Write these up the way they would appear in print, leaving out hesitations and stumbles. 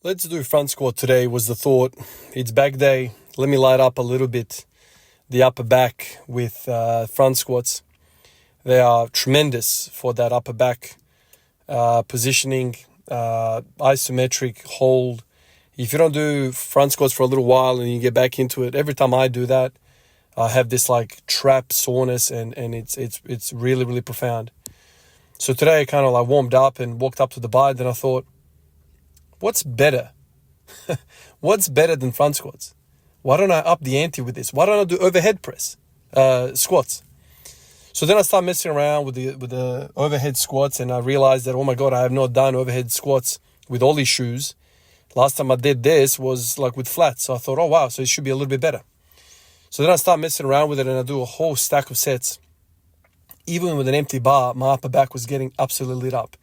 Let's do front squat today was the thought. It's back day. Let me light up a little bit the upper back with front squats. They are tremendous for that upper back positioning, isometric hold. If you don't do front squats for a little while and you get back into it, every time I do that, I have this like trap soreness and it's really, really profound. So today I kind of like warmed up and walked up to the bar, then I thought, what's better? What's better than front squats? Why don't I up the ante with this? Why don't I do overhead press squats? So then I started messing around with the overhead squats, and I realized that, oh my God, I have not done overhead squats with all these shoes. Last time I did this was like with flats. So I thought, oh wow, so it should be a little bit better. So then I started messing around with it, and I do a whole stack of sets. Even with an empty bar, my upper back was getting absolutely lit up.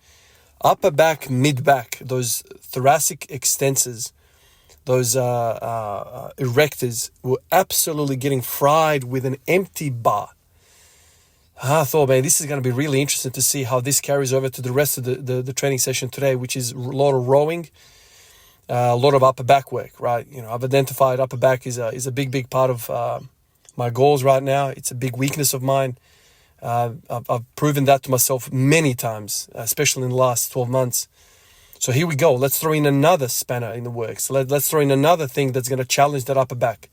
Upper back, mid back, those thoracic extensors, those erectors were absolutely getting fried with an empty bar. I thought, man, this is going to be really interesting to see how this carries over to the rest of the training session today, which is a lot of rowing, a lot of upper back work, right? You know, I've identified upper back is a big part of my goals right now. It's a big weakness of mine. I've proven that to myself many times, especially in the last 12 months. So here we go. Let's throw in another spanner in the works. Let's throw in another thing that's going to challenge that upper back.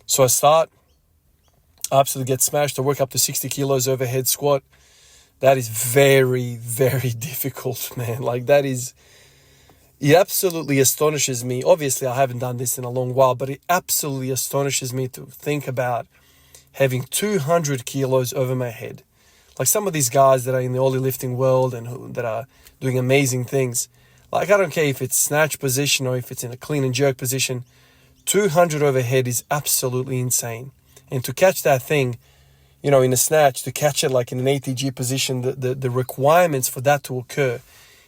So I absolutely get smashed. I work up to 60 kilos overhead squat. That is very, very difficult, man. It absolutely astonishes me. Obviously, I haven't done this in a long while, but it absolutely astonishes me to think about having 200 kilos over my head. Like some of these guys that are in the ollie lifting world and that are doing amazing things. Like, I don't care if it's snatch position or if it's in a clean and jerk position. 200 overhead is absolutely insane. And to catch that thing, you know, in a snatch, to catch it like in an ATG position, the requirements for that to occur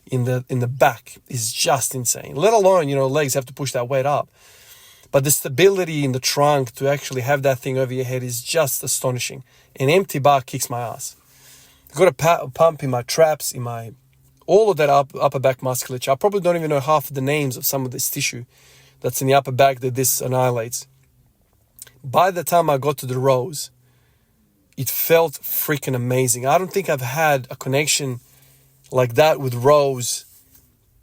in the back is just insane. Let alone, you know, legs have to push that weight up. But the stability in the trunk to actually have that thing over your head is just astonishing. An empty bar kicks my ass. I've got a pump in my traps, in all of that upper back musculature. I probably don't even know half of the names of some of this tissue that's in the upper back that this annihilates. By the time I got to the rows, it felt freaking amazing. I don't think I've had a connection like that with rows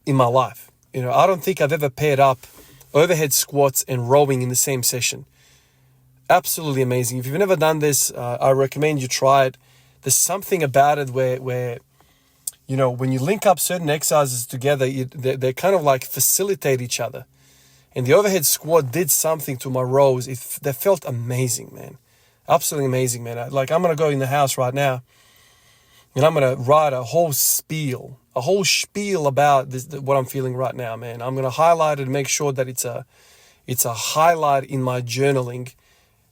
in my life. You know, I don't think I've ever paired up overhead squats and rowing in the same session. Absolutely amazing. If you've never done this, I recommend you try it. There's something about it where you know, when you link up certain exercises together, they kind of like facilitate each other. And the overhead squat did something to my rows. They felt amazing, man. Absolutely amazing, man. I'm going to go in the house right now and I'm going to write a whole spiel about this, what I'm feeling right now, man. I'm going to highlight it and make sure that it's a highlight in my journaling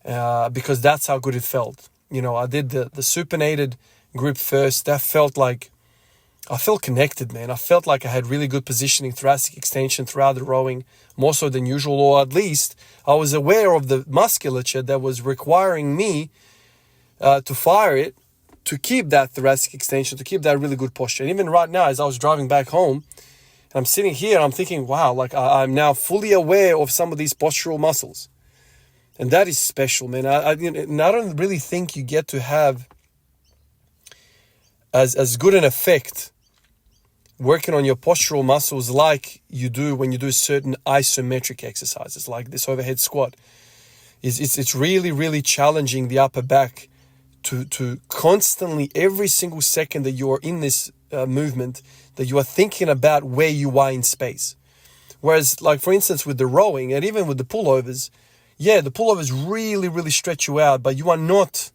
because that's how good it felt. You know, I did the supinated grip first. That felt like I felt connected, man. I felt like I had really good positioning, thoracic extension throughout the rowing, more so than usual, or at least I was aware of the musculature that was requiring me to fire it, to keep that thoracic extension, to keep that really good posture. And even right now, as I was driving back home, I'm sitting here, I'm thinking, wow, like I'm now fully aware of some of these postural muscles. And that is special, man. I don't really think you get to have as good an effect working on your postural muscles like you do when you do certain isometric exercises, like this overhead squat. It's really, really challenging the upper back to constantly, every single second that you are in this movement, that you are thinking about where you are in space. Whereas, like for instance, with the rowing and even with the pullovers, yeah, the pullovers really, really stretch you out, but you are not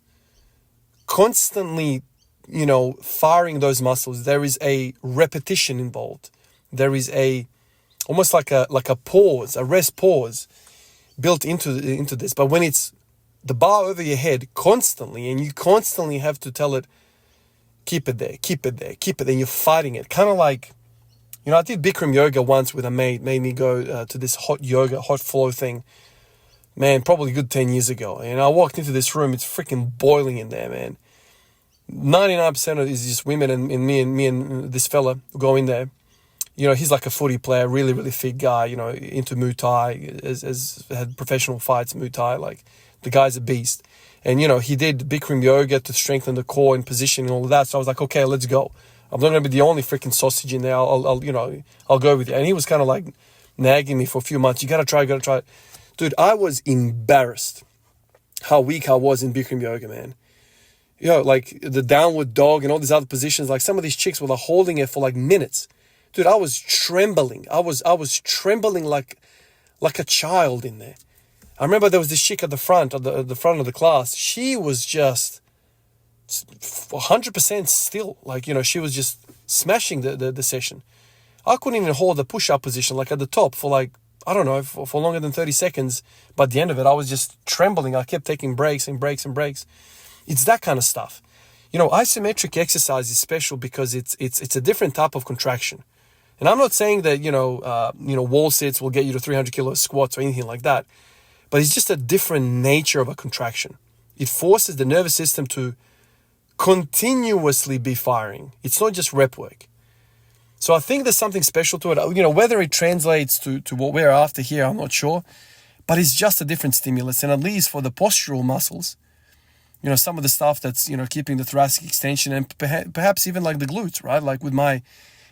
constantly, you know, firing those muscles. There is a repetition involved. There is almost like a pause, a rest pause built into this. But when it's the bar over your head constantly, and you constantly have to tell it, keep it there, keep it there, keep it there, and you're fighting it. Kind of like, you know, I did Bikram yoga once with a mate, made me go to this hot flow thing. Man, probably a good 10 years ago. And I walked into this room, it's freaking boiling in there, man. 99% of it is just women and me and this fella go in there. he's like a footy player, really, really fit guy, into Muay Thai, has had professional fights, Muay Thai. Like, the guy's a beast. And, he did Bikram yoga to strengthen the core and positioning and all of that. So I was like, okay, let's go. I'm not going to be the only freaking sausage in there. I'll go with you. And he was kind of like nagging me for a few months. You got to try. Dude, I was embarrassed how weak I was in Bikram yoga, man. Like the downward dog and all these other positions, like some of these chicks were like holding it for like minutes. Dude, I was trembling. I was trembling like a child in there. I remember there was this chick at the front of the class. She was just 100% still. Like, she was just smashing the session. I couldn't even hold the push-up position like at the top for like, I don't know, for longer than 30 seconds. But at the end of it, I was just trembling. I kept taking breaks and breaks and breaks. It's that kind of stuff. Isometric exercise is special because it's a different type of contraction. And I'm not saying that, wall sits will get you to 300 kilo squats or anything like that. But it's just a different nature of a contraction. It forces the nervous system to continuously be firing. It's not just rep work. So I think there's something special to it. Whether it translates to what we're after here, I'm not sure. But it's just a different stimulus. And at least for the postural muscles, some of the stuff that's, keeping the thoracic extension and perhaps even like the glutes, right? Like with my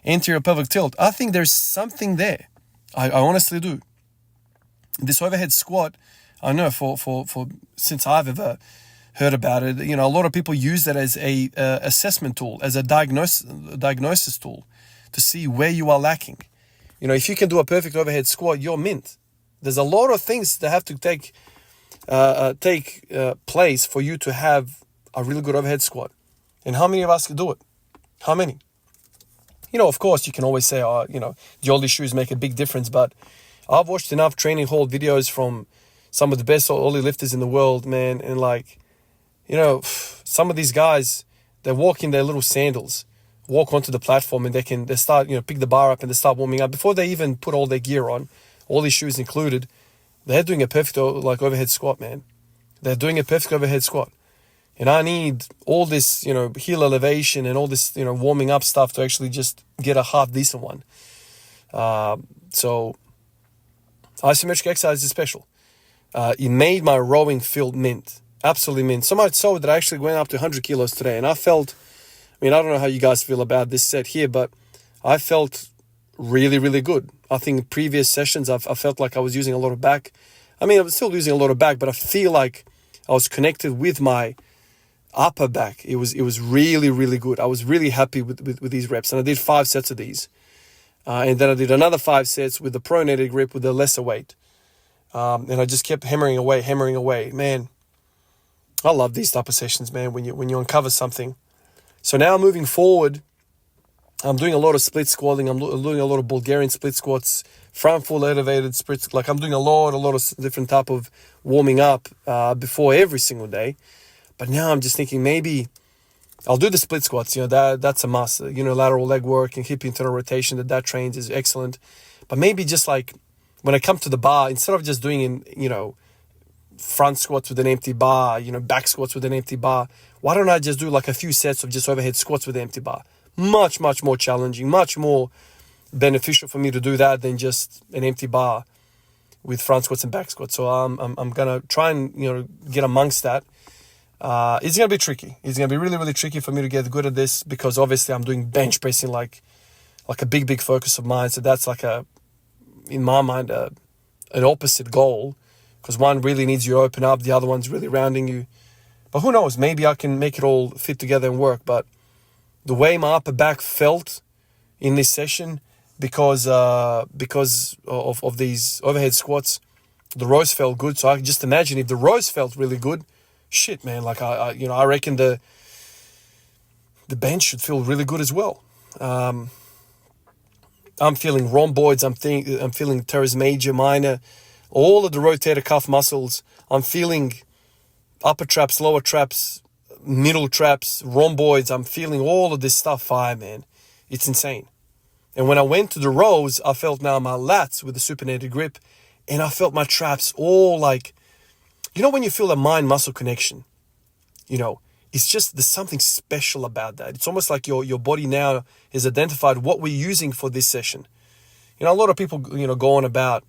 anterior pelvic tilt, I think there's something there. I honestly do. This overhead squat, I know for since I've ever heard about it, a lot of people use that as a assessment tool, as a diagnosis tool to see where you are lacking. If you can do a perfect overhead squat, you're mint. There's a lot of things that have to take place for you to have a really good overhead squat. And how many of us can do it? How many? Of course, you can always say, the ollie shoes make a big difference, but I've watched enough training hold videos from some of the best ollie lifters in the world, man. And some of these guys, they walk in their little sandals, walk onto the platform, and they start, pick the bar up and they start warming up. Before they even put all their gear on, all these shoes included, they're doing a perfect overhead squat, man. They're doing a perfect overhead squat. And I need all this, heel elevation and all this, warming up stuff to actually just get a half decent one. So isometric exercise is special. It made my rowing feel mint. Absolutely mint. So much so that I actually went up to 100 kilos today. And I felt, I don't know how you guys feel about this set here, but I felt really, really good. I think previous sessions, I felt like I was using a lot of back. I was still using a lot of back, but I feel like I was connected with my upper back. It was really, really good. I was really happy with these reps. And I did 5 sets of these. And then I did another 5 sets with the pronated grip with the lesser weight. And I just kept hammering away. Man, I love these type of sessions, man, when you uncover something. So now moving forward, I'm doing a lot of split squatting. I'm doing a lot of Bulgarian split squats, front full elevated splits. Like, I'm doing a lot of different type of warming up before every single day. But now I'm just thinking maybe I'll do the split squats. That's a must. Lateral leg work and hip internal rotation that trains is excellent. But maybe just like when I come to the bar, instead of just doing front squats with an empty bar, back squats with an empty bar, why don't I just do like a few sets of just overhead squats with an empty bar? Much, much more challenging, much more beneficial for me to do that than just an empty bar with front squats and back squats. So I'm gonna try and get amongst that. It's gonna be tricky. It's gonna be really, really tricky for me to get good at this because obviously I'm doing bench pressing like a big focus of mine. So that's like in my mind, an opposite goal, because one really needs you to open up, the other one's really rounding you. But who knows? Maybe I can make it all fit together and work. But the way my upper back felt in this session, because of these overhead squats, the rows felt good. So I can just imagine if the rows felt really good, shit, man. Like I reckon the bench should feel really good as well. I'm feeling rhomboids. I'm feeling teres major, minor, all of the rotator cuff muscles. I'm feeling upper traps, lower traps, middle traps, rhomboids. I'm feeling all of this stuff fire, man. It's insane. And when I went to the rows, I felt now my lats with the supinated grip, and I felt my traps all like, when you feel a mind-muscle connection, it's just, there's something special about that. It's almost like your body now has identified what we're using for this session. You know, a lot of people, go on about,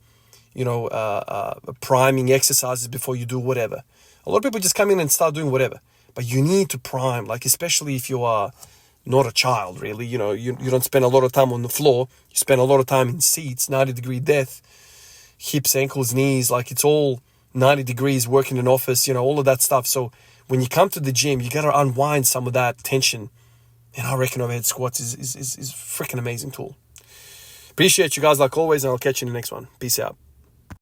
priming exercises before you do whatever. A lot of people just come in and start doing whatever. But you need to prime, like, especially if you are not a child, really. You know, you don't spend a lot of time on the floor. You spend a lot of time in seats, 90-degree death, hips, ankles, knees. Like, it's all 90 degrees, working in an office, all of that stuff. So when you come to the gym, you got to unwind some of that tension. And I reckon overhead squats is a freaking amazing tool. Appreciate you guys like always, and I'll catch you in the next one. Peace out.